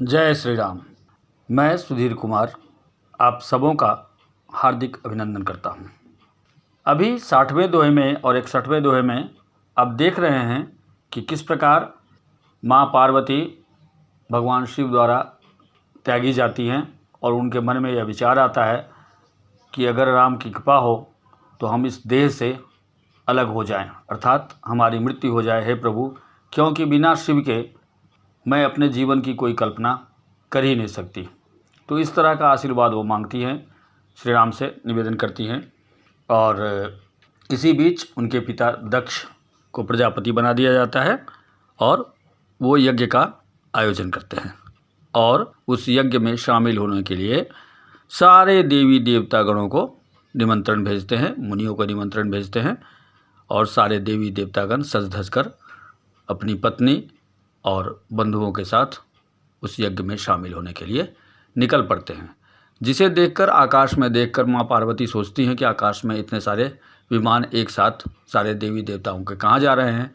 जय श्री राम। मैं सुधीर कुमार आप सबों का हार्दिक अभिनंदन करता हूँ। अभी 60वें दोहे में और 61वें दोहे में आप देख रहे हैं कि किस प्रकार माँ पार्वती भगवान शिव द्वारा त्यागी जाती हैं और उनके मन में यह विचार आता है कि अगर राम की कृपा हो तो हम इस देह से अलग हो जाएं, अर्थात हमारी मृत्यु हो जाए। हे प्रभु, क्योंकि बिना शिव के मैं अपने जीवन की कोई कल्पना कर ही नहीं सकती। तो इस तरह का आशीर्वाद वो मांगती हैं, श्री राम से निवेदन करती हैं। और इसी बीच उनके पिता दक्ष को प्रजापति बना दिया जाता है और वो यज्ञ का आयोजन करते हैं और उस यज्ञ में शामिल होने के लिए सारे देवी देवता गणों को निमंत्रण भेजते हैं, मुनियों को निमंत्रण भेजते हैं और सारे देवी देवतागण सज धज कर अपनी पत्नी और बंधुओं के साथ उस यज्ञ में शामिल होने के लिए निकल पड़ते हैं। जिसे देखकर आकाश में देखकर माँ पार्वती सोचती हैं कि आकाश में इतने सारे विमान एक साथ सारे देवी देवताओं के कहाँ जा रहे हैं।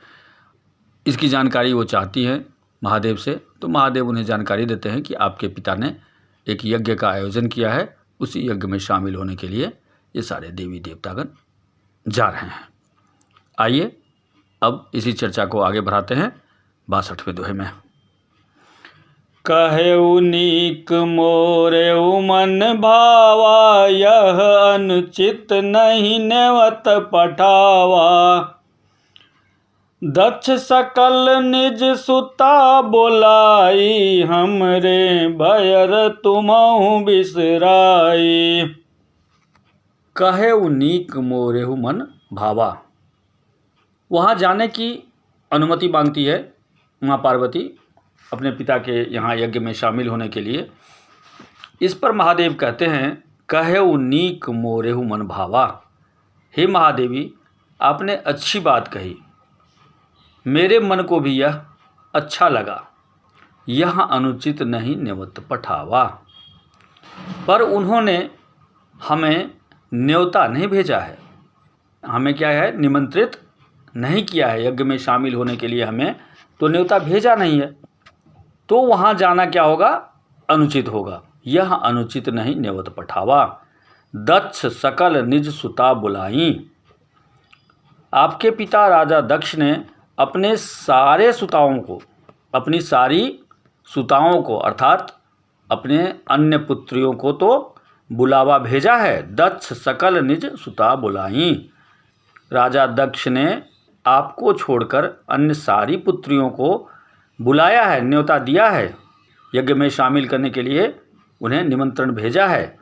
इसकी जानकारी वो चाहती हैं महादेव से। तो महादेव उन्हें जानकारी देते हैं कि आपके पिता ने एक यज्ञ का आयोजन किया है, उसी यज्ञ में शामिल होने के लिए ये सारे देवी देवतागण जा रहे हैं। आइए अब इसी चर्चा को आगे बढ़ाते हैं 62वें दोहे में। कहेउ नीक मोरेउ मन भावा, यह अनुचित नहीं नेवत पठावा। दक्ष सकल निज सुता बोलाई, हमरे भयर तुमहु बिसराई। कहेउ नीक मोरेहु मन भावा, वहाँ जाने की अनुमति मांगती है माँ पार्वती अपने पिता के यहाँ यज्ञ में शामिल होने के लिए। इस पर महादेव कहते हैं, कहेउ नीक मोरेहु मन भावा। हे महादेवी, आपने अच्छी बात कही, मेरे मन को भी यह अच्छा लगा। यह अनुचित नहीं नेवत पठावा। पर उन्होंने हमें न्योता नहीं भेजा है, हमें क्या है, निमंत्रित नहीं किया है यज्ञ में शामिल होने के लिए। हमें तो न्योता भेजा नहीं है, तो वहाँ जाना क्या होगा, अनुचित होगा। यह अनुचित नहीं नेवत पठावा। दक्ष सकल निज सुता बुलाई। आपके पिता राजा दक्ष ने अपने सारे सुताओं को, अपनी सारी सुताओं को अर्थात अपने अन्य पुत्रियों को तो बुलावा भेजा है। दक्ष सकल निज सुता बुलाई। राजा दक्ष ने आपको छोड़कर अन्य सारी पुत्रियों को बुलाया है, न्योता दिया है, यज्ञ में शामिल करने के लिए उन्हें निमंत्रण भेजा है।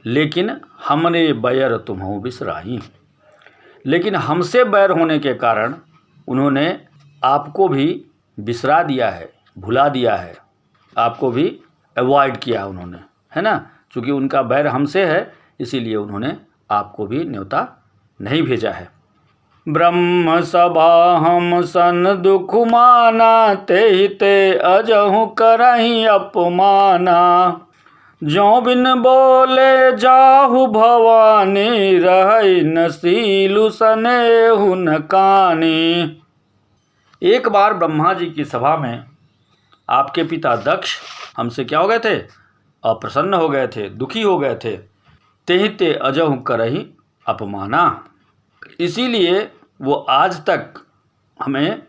लेकिन हमने बैर तुम्हु बिसराई। लेकिन हमसे बैर होने के कारण उन्होंने आपको भी बिसरा दिया है, भुला दिया है, आपको भी अवॉइड किया उन्होंने, है ना। चूँकि उनका बैर हमसे है इसीलिए उन्होंने आपको भी न्योता नहीं भेजा है। ब्रह्म सभा हम सन दुख माना, तेहि ते अजहु करहि अपमाना। जो बिन बोले जाहु भवानी, रहै न सीलु सनेहु न कानी। एक बार ब्रह्मा जी की सभा में आपके पिता दक्ष हमसे क्या हो गए थे, अप्रसन्न हो गए थे, दुखी हो गए थे। तेहि ते अजहु करहि अपमाना। इसीलिए वो आज तक हमें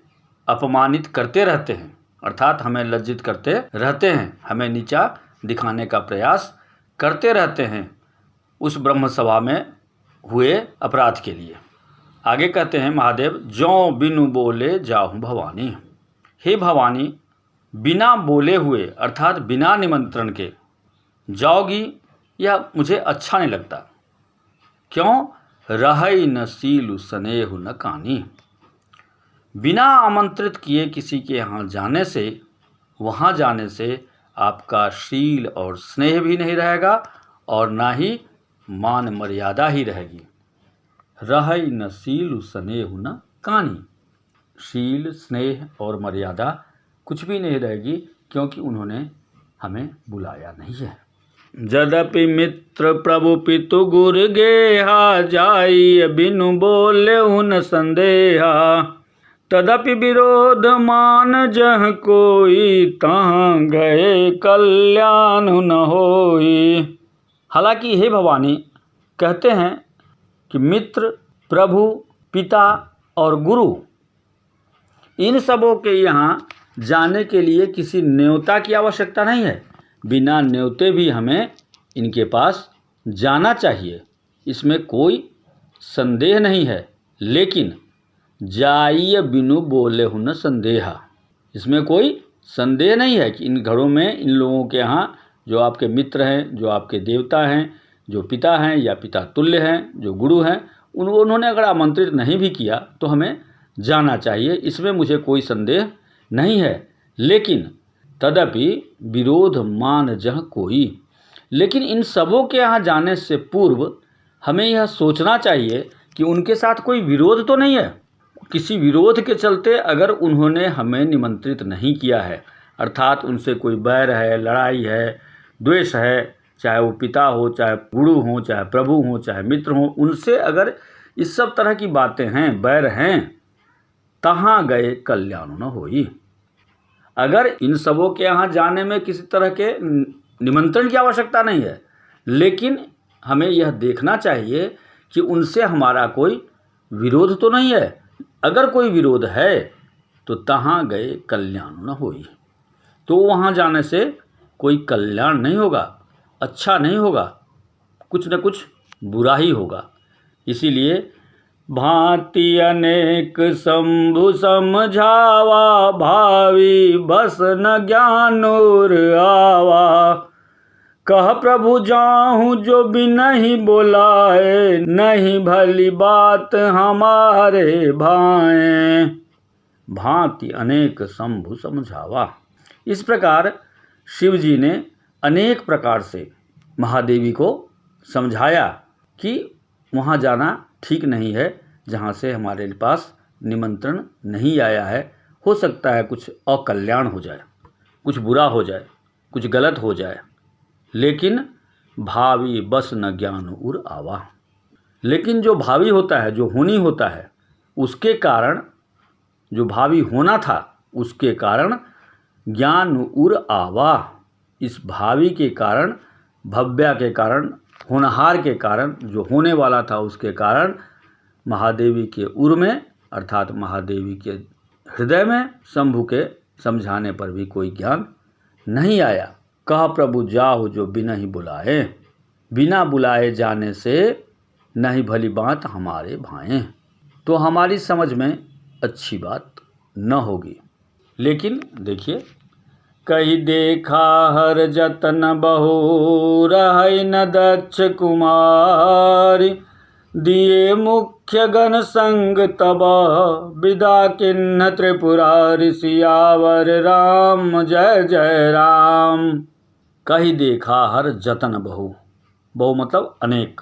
अपमानित करते रहते हैं, अर्थात हमें लज्जित करते रहते हैं, हमें नीचा दिखाने का प्रयास करते रहते हैं उस ब्रह्म सभा में हुए अपराध के लिए। आगे कहते हैं महादेव, जो बिनु बोले जाहु भवानी। हे भवानी, बिना बोले हुए अर्थात बिना निमंत्रण के जाओगी, यह मुझे अच्छा नहीं लगता। क्यों? रहै न सीलु सनेहु न कानी। बिना आमंत्रित किए किसी के यहाँ जाने से, वहाँ जाने से आपका शील और स्नेह भी नहीं रहेगा और ना ही मान मर्यादा ही रहेगी। रहै न सीलु सनेहु न कानी। शील, स्नेह और मर्यादा कुछ भी नहीं रहेगी क्योंकि उन्होंने हमें बुलाया नहीं है। जदपि मित्र प्रभु पितु गुर गेहा, जाई बिनु बोले न संदेहा। तदपि विरोध मान जह कोई, तहाँ गए कल्याण न होई। हालांकि हे भवानी, कहते हैं कि मित्र, प्रभु, पिता और गुरु, इन सबों के यहाँ जाने के लिए किसी न्योता की आवश्यकता नहीं है। बिना न्योते भी हमें इनके पास जाना चाहिए, इसमें कोई संदेह नहीं है। लेकिन जाइए बिनु बोले हूँ न संदेहा, इसमें कोई संदेह नहीं है कि इन घरों में, इन लोगों के यहाँ जो आपके मित्र हैं, जो आपके देवता हैं, जो पिता हैं या पिता तुल्य हैं, जो गुरु हैं, उन्होंने अगर आमंत्रित नहीं भी किया तो हमें जाना चाहिए, इसमें मुझे कोई संदेह नहीं है। लेकिन तदपि विरोध मान जह कोई, लेकिन इन सबों के यहाँ जाने से पूर्व हमें यह सोचना चाहिए कि उनके साथ कोई विरोध तो नहीं है। किसी विरोध के चलते अगर उन्होंने हमें निमंत्रित नहीं किया है, अर्थात उनसे कोई बैर है, लड़ाई है, द्वेष है, चाहे वो पिता हो, चाहे गुरु हो, चाहे प्रभु हो, चाहे मित्र हो, उनसे अगर इस सब तरह की बातें हैं, बैर हैं, तहाँ गए कल्याण न होई। अगर इन सबों के यहाँ जाने में किसी तरह के निमंत्रण की आवश्यकता नहीं है, लेकिन हमें यह देखना चाहिए कि उनसे हमारा कोई विरोध तो नहीं है। अगर कोई विरोध है तो तहाँ गए कल्याण न होई, तो वहाँ जाने से कोई कल्याण नहीं होगा, अच्छा नहीं होगा, कुछ न कुछ बुरा ही होगा। इसीलिए भांति अनेक शंभु समझावा, भावी बस न ज्ञानोर आवा। कह प्रभु जाहूँ जो भी नहीं बोलाए, नहीं भली बात हमारे भाएं। भांति अनेक शंभु समझावा, इस प्रकार शिव जी ने अनेक प्रकार से महादेवी को समझाया कि वहाँ जाना ठीक नहीं है, जहाँ से हमारे पास निमंत्रण नहीं आया है। हो सकता है कुछ अकल्याण हो जाए, कुछ बुरा हो जाए, कुछ गलत हो जाए। लेकिन भावी बस न ज्ञान उर आवा, लेकिन जो भावी होता है, जो होनी होता है, उसके कारण, जो भावी होना था उसके कारण ज्ञान उर आवा, इस भावी के कारण, भव्या के कारण, होनहार के कारण, जो होने वाला था उसके कारण महादेवी के उर में, अर्थात महादेवी के हृदय में शंभु के समझाने पर भी कोई ज्ञान नहीं आया। कह प्रभु जाहु जो बिना ही बुलाए, बिना बुलाए जाने से नहीं भली बात हमारे भाएं, तो हमारी समझ में अच्छी बात न होगी। लेकिन देखिए, कही देखा हर जतन बहु, रहै न दक्ष कुमार। दिए मुख्य गण संग तब, विदा किन्ह त्रिपुरारि। सियावर राम जय जय राम। कही देखा हर जतन बहु, बहु मतलब अनेक,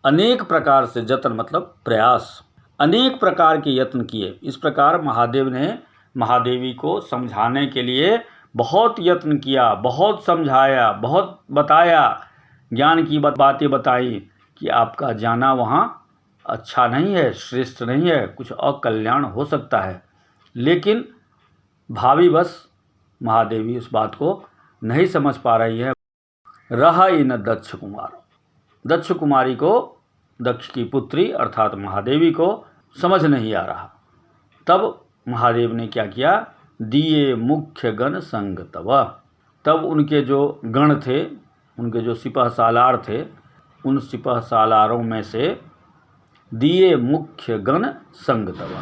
अनेक प्रकार से, जतन मतलब प्रयास, अनेक प्रकार के यत्न किए। इस प्रकार महादेव ने महादेवी को समझाने के लिए बहुत यत्न किया, बहुत समझाया, बहुत बताया, ज्ञान की बातें बताई कि आपका जाना वहाँ अच्छा नहीं है, श्रेष्ठ नहीं है, कुछ अकल्याण हो सकता है। लेकिन भावी बस महादेवी उस बात को नहीं समझ पा रही है। रहा न दक्ष कुमार, दक्ष कुमारी को, दक्ष की पुत्री अर्थात महादेवी को समझ नहीं आ रहा। तब महादेव ने क्या किया, दिए मुख्य गण संग तब, तब उनके जो गण थे, उनके जो सिपह सालार थे, उन सिपह सालारों में से दिए मुख्य गण संग तब,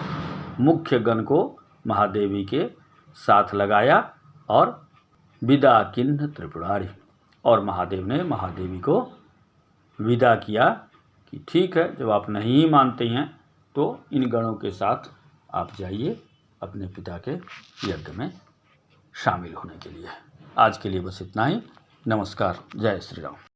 मुख्य गण को महादेवी के साथ लगाया और विदा किन्ह त्रिपुरारी, और महादेव ने महादेवी को विदा किया कि ठीक है, जब आप नहीं मानते हैं तो इन गणों के साथ आप जाइए अपने पिता के यज्ञ में शामिल होने के लिए। आज के लिए बस इतना ही। नमस्कार। जय श्री राम।